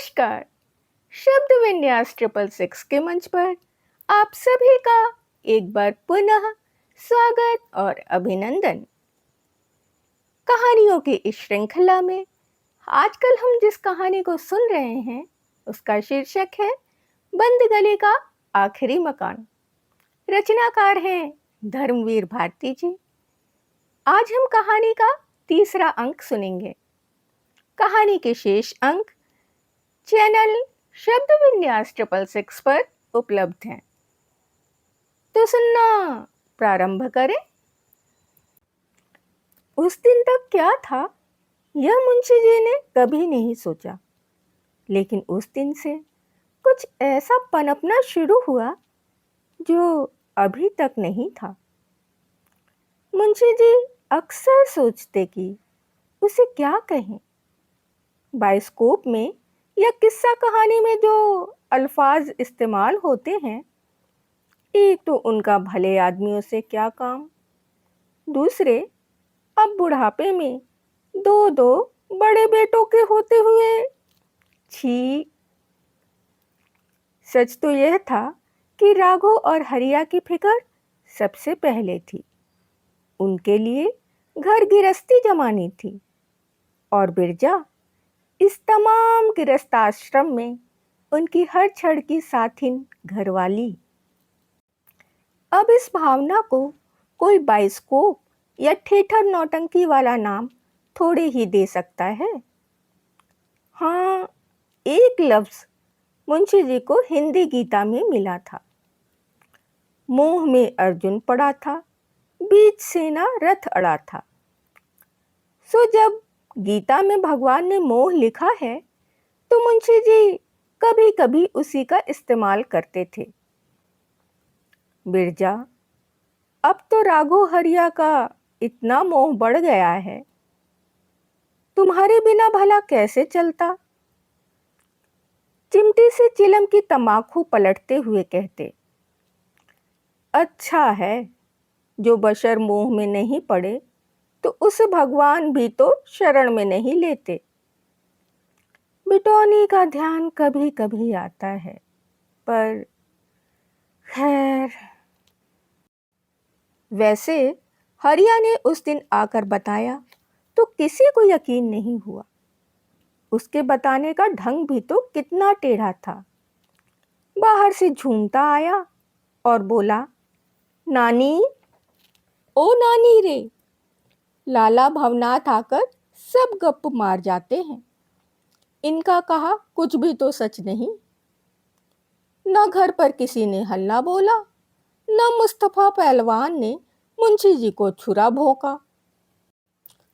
नमस्कार। शब्द विन्यास 666 के मंच पर आप सभी का एक बार पुनः स्वागत और अभिनंदन। कहानियों की इस श्रृंखला में आजकल हम जिस कहानी को सुन रहे हैं उसका शीर्षक है बंद गली का आखिरी मकान। रचनाकार हैं धर्मवीर भारती जी। आज हम कहानी का तीसरा अंक सुनेंगे। कहानी के शेष अंक चैनल शब्द विन्यास 666 पर उपलब्ध हैं। तो सुनना प्रारंभ करें। उस दिन तक क्या था यह मुंशी जी ने कभी नहीं सोचा, लेकिन उस दिन से कुछ ऐसा पनपना शुरू हुआ जो अभी तक नहीं था। मुंशी जी अक्सर सोचते कि उसे क्या कहें। बाइस्कोप में या किस्सा कहानी में जो अल्फाज इस्तेमाल होते हैं, एक तो उनका भले आदमियों से क्या काम, दूसरे अब बुढ़ापे में दो दो बड़े बेटों के होते हुए छी। सच तो यह था कि राघव और हरिया की फिक्र सबसे पहले थी। उनके लिए घर गृहस्थी जमानी थी और बिरजा इस तमाम गृहस्थाश्रम में उनकी हर क्षण की साथिन घरवाली। अब इस भावना को कोई बाइस्कोप या थिएटर नौटंकी वाला नाम थोड़े ही दे सकता है। हाँ, एक लफ्ज मुंशी जी को हिंदी गीता में मिला था। मोह में अर्जुन पड़ा था, बीच सेना रथ अड़ा था। सो जब गीता में भगवान ने मोह लिखा है तो मुंशी जी कभी कभी उसी का इस्तेमाल करते थे। बिरजा, अब तो राघव हरिया का इतना मोह बढ़ गया है, तुम्हारे बिना भला कैसे चलता। चिमटी से चिलम की तमाकू पलटते हुए कहते, अच्छा है जो बशर मोह में नहीं पड़े तो उस भगवान भी तो शरण में नहीं लेते। बिटौनी का ध्यान कभी कभी आता है, पर खैर। वैसे हरिया ने उस दिन आकर बताया तो किसी को यकीन नहीं हुआ। उसके बताने का ढंग भी तो कितना टेढ़ा था। बाहर से झूमता आया और बोला, नानी, ओ नानी रे। लाला भवनाथ आकर सब गप मार जाते हैं, इनका कहा कुछ भी तो सच नहीं। न घर पर किसी ने हल्ला बोला, न मुस्तफा पहलवान ने मुंशी जी को छुरा भोंका।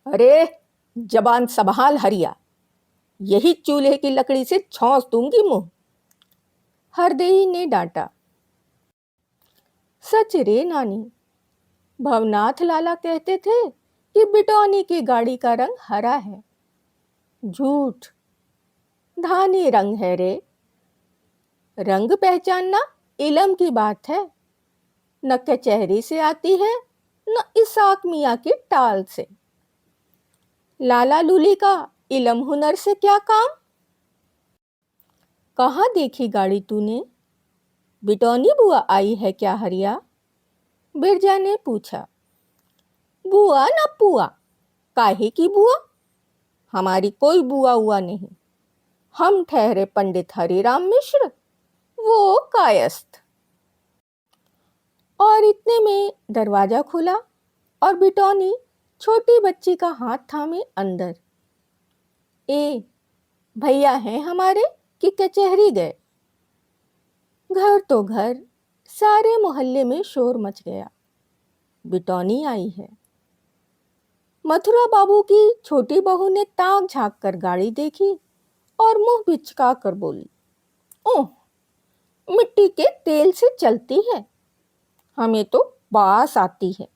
अरे जबान संभाल हरिया, यही चूल्हे की लकड़ी से छौंस दूंगी मुंह, हरदेही ने डांटा। सच रे नानी, भवनाथ लाला कहते थे कि बिटौनी की गाड़ी का रंग हरा है। झूठ, धानी रंग है रे। रंग पहचानना इलम की बात है, न कचहरी से आती है न इसाक मियाँ की टाल से। लाला लूली का इलम हुनर से क्या काम। कहाँ देखी गाड़ी तूने, बिटौनी बुआ आई है क्या हरिया, बिरजा ने पूछा। बुआ न पुआ, काहे की बुआ, हमारी कोई बुआ हुआ नहीं। हम ठहरे पंडित हरिराम मिश्र, वो कायस्थ। और इतने में दरवाजा खुला और बिटौनी छोटी बच्ची का हाथ थामे अंदर। ए, भैया हैं हमारे कि कचहरी गए। घर तो घर, सारे मोहल्ले में शोर मच गया। बिटौनी आई है। मथुरा बाबू की छोटी बहू ने ताक झांक कर गाड़ी देखी और मुंह बिचका कर बोली, ओह, मिट्टी के तेल से चलती है, हमें तो बास आती है।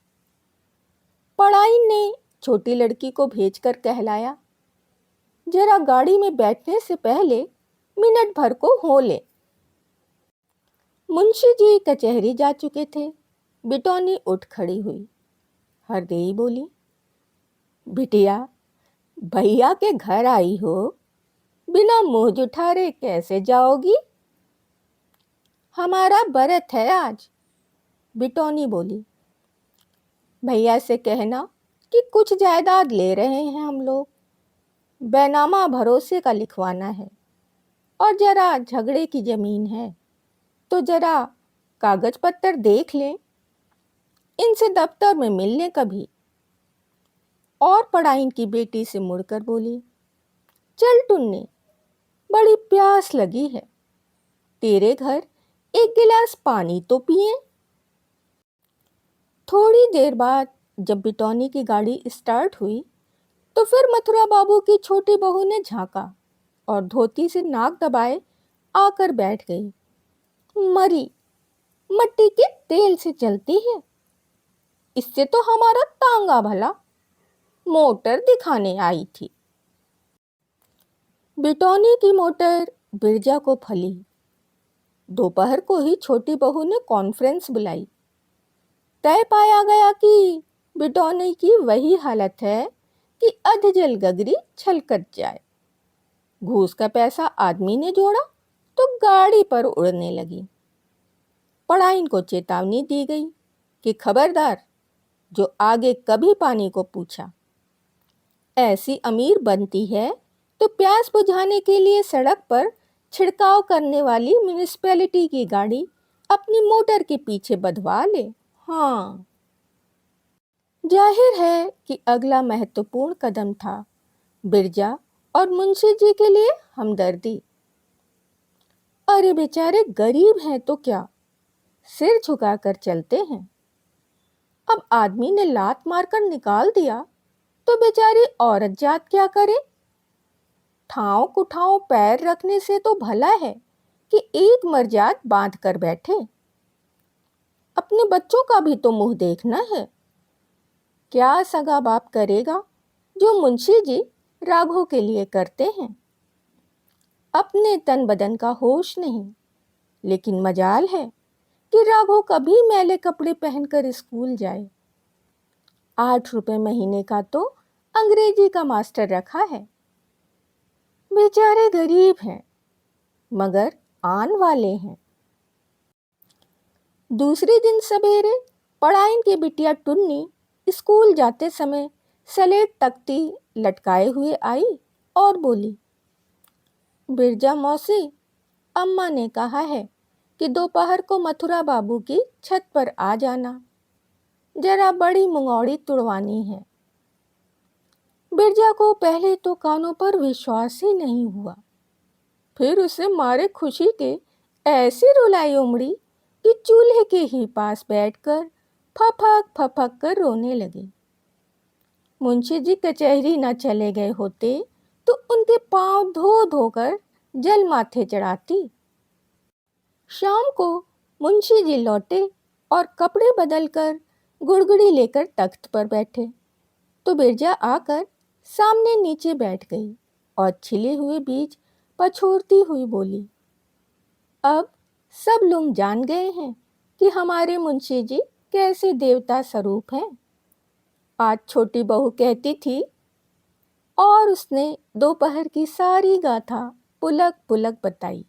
पड़ाइन ने छोटी लड़की को भेजकर कहलाया, जरा गाड़ी में बैठने से पहले मिनट भर को हो ले। मुंशी जी कचहरी जा चुके थे। बिटौनी उठ खड़ी हुई। हरदेई बोली, बिटिया, भैया के घर आई हो, बिना मुंह जुठारे कैसे जाओगी? हमारा बरत है आज, बिटौनी बोली। भैया से कहना कि कुछ जायदाद ले रहे हैं हम लोग, बैनामा भरोसे का लिखवाना है, और जरा झगड़े की जमीन है तो जरा कागज पत्तर देख लें, इनसे दफ्तर में मिल लें कभी। और पढ़ाई की बेटी से मुड़कर बोली, चल टुन्नी, बड़ी प्यास लगी है, तेरे घर एक गिलास पानी तो पिए। थोड़ी देर बाद जब बिटौनी की गाड़ी स्टार्ट हुई तो फिर मथुरा बाबू की छोटी बहू ने झांका और धोती से नाक दबाए आकर बैठ गई। मरी, मट्टी के तेल से चलती है, इससे तो हमारा तांगा भला, मोटर दिखाने आई थी। बिटौनी की मोटर बिरजा को फली। दोपहर को ही छोटी बहू ने कॉन्फ्रेंस बुलाई। तय पाया गया कि बिटौनी की वही हालत है कि अधजल गगरी छलकत जाए। घूस का पैसा आदमी ने जोड़ा तो गाड़ी पर उड़ने लगी। पढ़ाइन को चेतावनी दी गई कि खबरदार, जो आगे कभी पानी को पूछा, ऐसी अमीर बनती है तो प्यास बुझाने के लिए सड़क पर छिड़काव करने वाली म्यूनिसिपैलिटी की गाड़ी अपनी मोटर के पीछे बधवा ले। हाँ, जाहिर है कि अगला महत्वपूर्ण कदम था बिरजा और मुंशी जी के लिए हमदर्दी। अरे बेचारे गरीब हैं तो क्या, सिर झुकाकर चलते हैं। अब आदमी ने लात मारकर निकाल दिया तो बेचारी औरत जात क्या करे? ठाव कुठाव पैर रखने से तो भला है कि एक मर्जाद बांध कर बैठे। अपने बच्चों का भी तो मुंह देखना है। क्या सगा बाप करेगा जो मुंशी जी राघव के लिए करते हैं? अपने तन बदन का होश नहीं, लेकिन मजाल है कि राघव कभी मैले कपड़े पहनकर स्कूल जाए। 8 रुपए महीने का तो अंग्रेजी का मास्टर रखा है। बेचारे गरीब हैं मगर आन वाले हैं। दूसरे दिन सवेरे पढ़ाइन की बिटिया टुन्नी स्कूल जाते समय सलेट तख्ती लटकाए हुए आई और बोली, बिरजा मौसी, अम्मा ने कहा है कि दोपहर को मथुरा बाबू की छत पर आ जाना, जरा बड़ी मुंगौड़ी तुड़वानी है। बिरजा को पहले तो कानों पर विश्वास ही नहीं हुआ, फिर उसे मारे खुशी के ऐसी रुलाई उमड़ी कि चूल्हे के ही पास बैठकर फपक फपक कर रोने लगी। मुंशी जी कचहरी न चले गए होते तो उनके पांव धो धोकर जल माथे चढ़ाती। शाम को मुंशी जी लौटे और कपड़े बदलकर गुड़गुड़ी लेकर तख्त पर बैठे तो बिरजा आकर सामने नीचे बैठ गई और छिले हुए बीज पछोड़ती हुई बोली, अब सब लोग जान गए हैं कि हमारे मुंशी जी कैसे देवता स्वरूप हैं। आज छोटी बहू कहती थी, और उसने दोपहर की सारी गाथा पुलक पुलक बताई।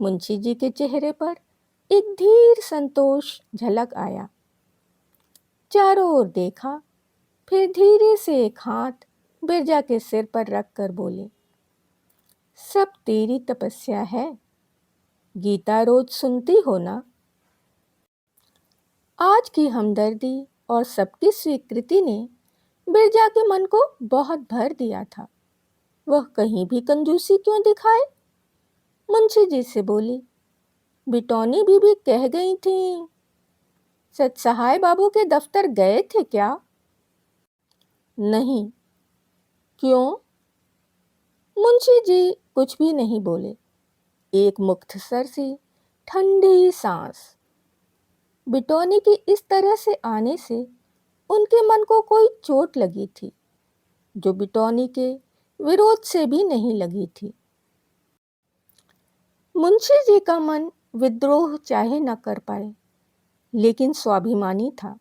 मुंशी जी के चेहरे पर एक धीर संतोष झलक आया। चारों ओर देखा, फिर धीरे से एक हाथ बिरजा के सिर पर रखकर बोले, सब तेरी तपस्या है, गीता रोज सुनती हो ना? आज की हमदर्दी और सबकी स्वीकृति ने बिरजा के मन को बहुत भर दिया था। वह कहीं भी कंजूसी क्यों दिखाए? मुंशी जी से बोली, बिटौनी बीबी कह गई थी, सच सहाय बाबू के दफ्तर गए थे क्या? नहीं। क्यों? मुंशी जी कुछ भी नहीं बोले। एक मुख्तसर सी ठंडी सांस। बिटौनी की इस तरह से आने से उनके मन को कोई चोट लगी थी जो बिटौनी के विरोध से भी नहीं लगी थी। मुंशी जी का मन विद्रोह चाहे न कर पाए, लेकिन स्वाभिमानी था।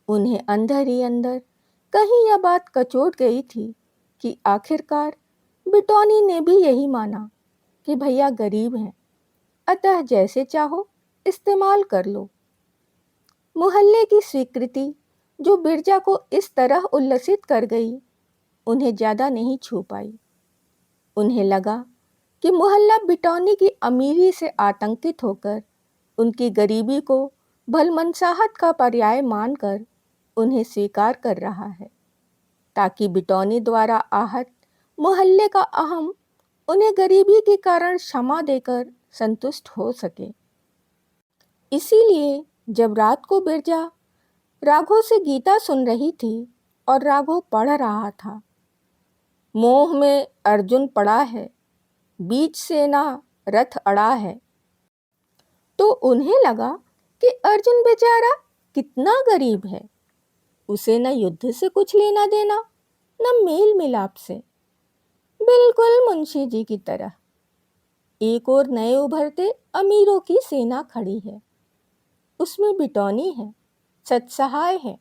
उन्हें अंदर ही अंदर कहीं यह बात कचोट गई थी कि आखिरकार बिटौनी ने भी यही माना कि भैया गरीब हैं, अतः जैसे चाहो इस्तेमाल कर लो। मोहल्ले की स्वीकृति जो बिरजा को इस तरह उल्लसित कर गई, उन्हें ज्यादा नहीं छू पाई। उन्हें लगा कि मोहल्ला बिटौनी की अमीरी से आतंकित होकर उनकी गरीबी को भलमनसाहत का पर्याय मानकर उन्हें स्वीकार कर रहा है, ताकि बिटौनी द्वारा आहत मोहल्ले का अहम उन्हें गरीबी के कारण क्षमा देकर संतुष्ट हो सके। इसीलिए जब रात को बिरजा राघव से गीता सुन रही थी और राघव पढ़ रहा था, मोह में अर्जुन पड़ा है, बीच सेना रथ अड़ा है, तो उन्हें लगा कि अर्जुन बेचारा कितना गरीब है। उसे न युद्ध से कुछ लेना देना, न मेल मिलाप से, बिल्कुल मुंशी जी की तरह। एक और नए उभरते अमीरों की सेना खड़ी है, उसमें बिटौनी है, सत्सहाय है,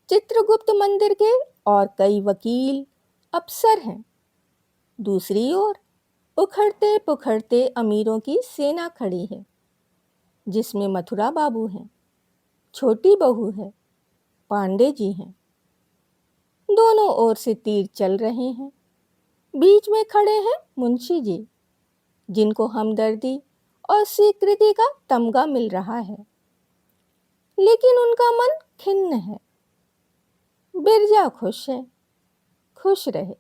चित्रगुप्त मंदिर के और कई वकील अफसर हैं। दूसरी ओर उखड़ते पुखड़ते अमीरों की सेना खड़ी है, जिसमें मथुरा बाबू हैं, छोटी बहू है, पांडे जी हैं। दोनों ओर से तीर चल रहे हैं। बीच में खड़े हैं मुंशी जी, जिनको हमदर्दी और स्वीकृति का तमगा मिल रहा है, लेकिन उनका मन खिन्न है। बिरजा खुश है, खुश रहे।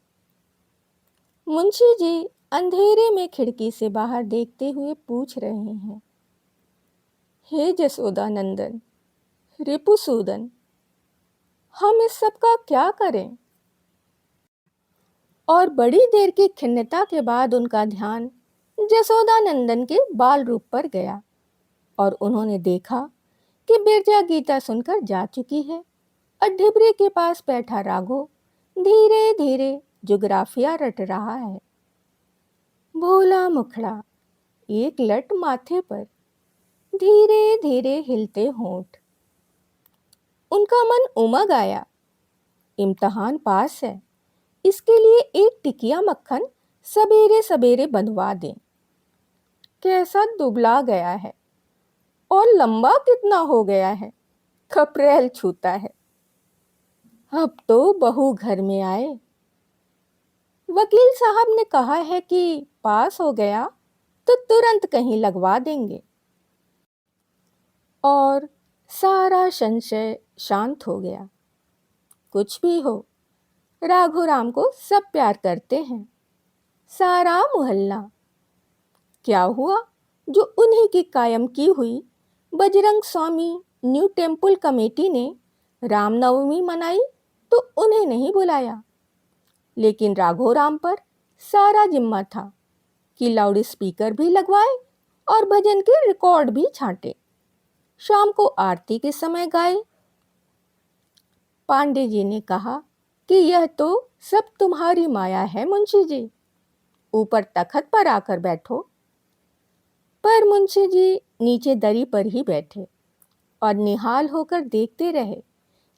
मुंशी जी अंधेरे में खिड़की से बाहर देखते हुए पूछ रहे हैं, हे जसोदानंदन, रिपुसूदन, हम इस सब का क्या करें? और बड़ी देर की खिन्नता के बाद उनका ध्यान जसोदानंदन के बाल रूप पर गया और उन्होंने देखा कि बिरजा गीता सुनकर जा चुकी है और ढिबरी के पास बैठा राघव धीरे धीरे जुग्राफिया रट रहा है। भोला मुखड़ा, एक लट माथे पर, धीरे धीरे हिलते होंठ। उनका मन उमग आया। इम्तहान पास है, इसके लिए एक टिकिया मक्खन सवेरे सवेरे बंधवा दें। कैसा दुबला गया है और लंबा कितना हो गया है, खपरेल छूता है। अब तो बहू घर में आए। वकील साहब ने कहा है कि पास हो गया तो तुरंत कहीं लगवा देंगे। और सारा संशय शांत हो गया। कुछ भी हो, राघव राम को सब प्यार करते हैं, सारा मोहल्ला। क्या हुआ जो उन्हीं की कायम की हुई बजरंग स्वामी न्यू टेम्पल कमेटी ने रामनवमी मनाई तो उन्हें नहीं बुलाया, लेकिन राघव राम पर सारा जिम्मा था कि लाउड स्पीकर भी लगवाए और भजन के रिकॉर्ड भी छांटे, शाम को आरती के समय गाए। पांडे जी ने कहा कि यह तो सब तुम्हारी माया है मुंशी जी, ऊपर तखत पर आकर बैठो। पर मुंशी जी नीचे दरी पर ही बैठे और निहाल होकर देखते रहे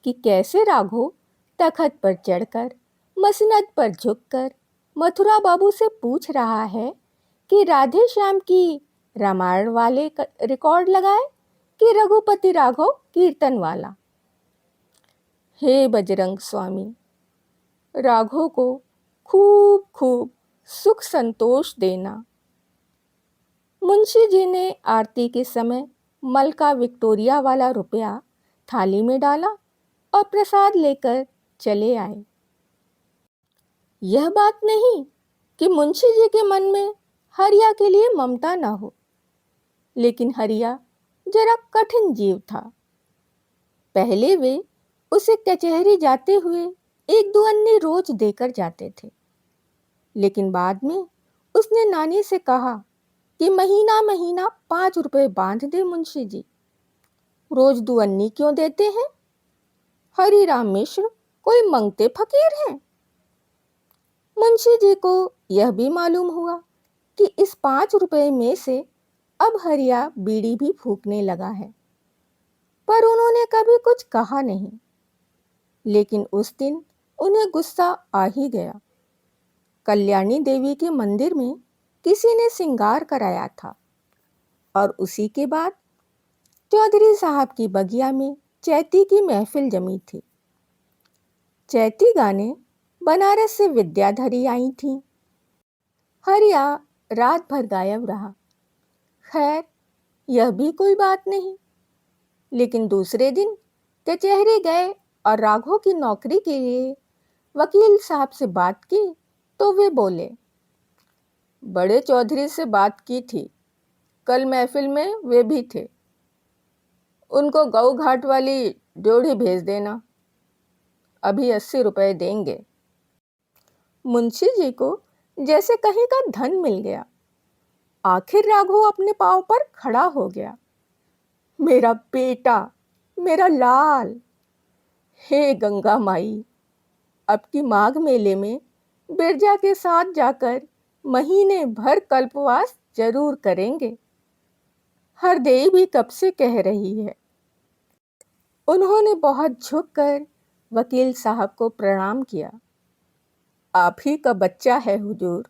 कि कैसे राघव तखत पर चढ़कर मसनद पर झुककर मथुरा बाबू से पूछ रहा है कि राधे श्याम की रामायण वाले रिकॉर्ड लगाए कि रघुपति राघव कीर्तन वाला। हे बजरंग स्वामी, राघव को खूब खूब सुख संतोष देना। मुंशी जी ने आरती के समय मलका विक्टोरिया वाला रुपया थाली में डाला और प्रसाद लेकर चले आए। यह बात नहीं कि मुंशी जी के मन में हरिया के लिए ममता न हो, लेकिन हरिया जरा कठिन जीव था। पहले वे उसे कचहरी जाते हुए एक दो अन्नी रोज देकर जाते थे, लेकिन बाद में उसने नानी से कहा कि महीना महीना 5 रुपए बांध दे मुंशी जी, रोज दुअन्नी क्यों देते हैं? हरिराम मिश्र कोई मंगते फकीर हैं? मुंशी जी को यह भी मालूम हुआ कि इस 5 रुपए में से अब हरिया बीड़ी भी फूकने लगा है, पर उन्होंने कभी कुछ कहा नहीं। लेकिन उस दिन उन्हें गुस्सा आ ही गया। कल्याणी देवी के मंदिर में किसी ने श्रृंगार कराया था और उसी के बाद चौधरी साहब की बगिया में चैती की महफिल जमी थी। चैती गाने बनारस से विद्याधरी आई थीं। हरिया रात भर गायब रहा। खैर, यह भी कोई बात नहीं। लेकिन दूसरे दिन कचहरी गए और राघव की नौकरी के लिए वकील साहब से बात की तो वे बोले, बड़े चौधरी से बात की थी, कल महफिल में वे भी थे। उनको गऊ घाट वाली ड्योढ़ी भेज देना, अभी 80 रुपए देंगे। मुंशी जी को जैसे कहीं का धन मिल गया। आखिर राघव अपने पांव पर खड़ा हो गया। मेरा बेटा, मेरा लाल। हे गंगा माई, अब की माघ मेले में बिरजा के साथ जाकर महीने भर कल्पवास जरूर करेंगे। हरदेई भी कब से कह रही है। उन्होंने बहुत झुककर वकील साहब को प्रणाम किया। आप ही का बच्चा है हुजूर।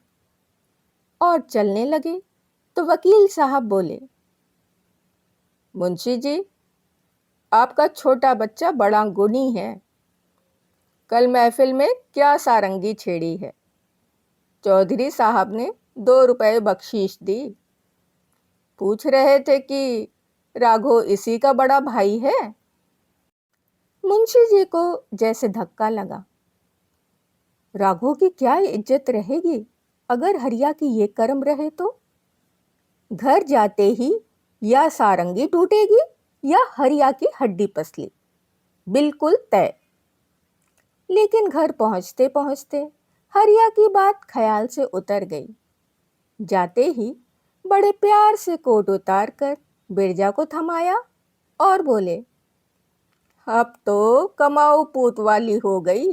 और चलने लगे तो वकील साहब बोले, मुंशी जी, आपका छोटा बच्चा बड़ा गुणी है। कल महफिल में क्या सारंगी छेड़ी है। चौधरी साहब ने 2 रुपए बख्शीश दी। पूछ रहे थे कि राघव इसी का बड़ा भाई है। मुंशी जी को जैसे धक्का लगा। राघव की क्या इज्जत रहेगी अगर हरिया की ये कर्म रहे तो? घर जाते ही या सारंगी टूटेगी या हरिया की हड्डी पसली, बिल्कुल तय। लेकिन घर पहुंचते पहुंचते हरिया की बात ख्याल से उतर गई। जाते ही बड़े प्यार से कोट उतार कर बिरजा को थमाया और बोले, अब तो कमाऊ पूत वाली हो गई।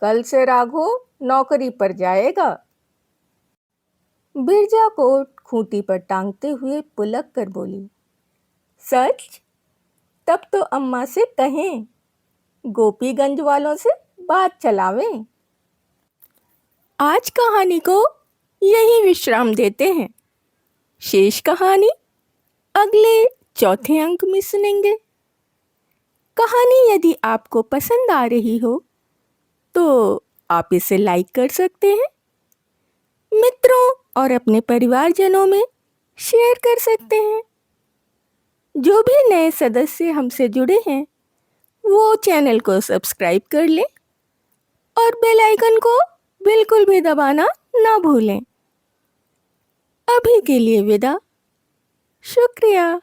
कल से राघव नौकरी पर जाएगा। बिरजा कोट खूंटी पर टांगते हुए पुलक कर बोली, सच? तब तो अम्मा से कहें गोपीगंज वालों से बात चलावें। आज कहानी को यही विश्राम देते हैं। शेष कहानी अगले चौथे अंक में सुनेंगे। कहानी यदि आपको पसंद आ रही हो तो आप इसे लाइक कर सकते हैं, मित्रों और अपने परिवारजनों में शेयर कर सकते हैं। जो भी नए सदस्य हमसे जुड़े हैं वो चैनल को सब्सक्राइब कर लें और बेल आइकन को बिल्कुल भी दबाना ना भूलें। अभी के लिए विदा। शुक्रिया।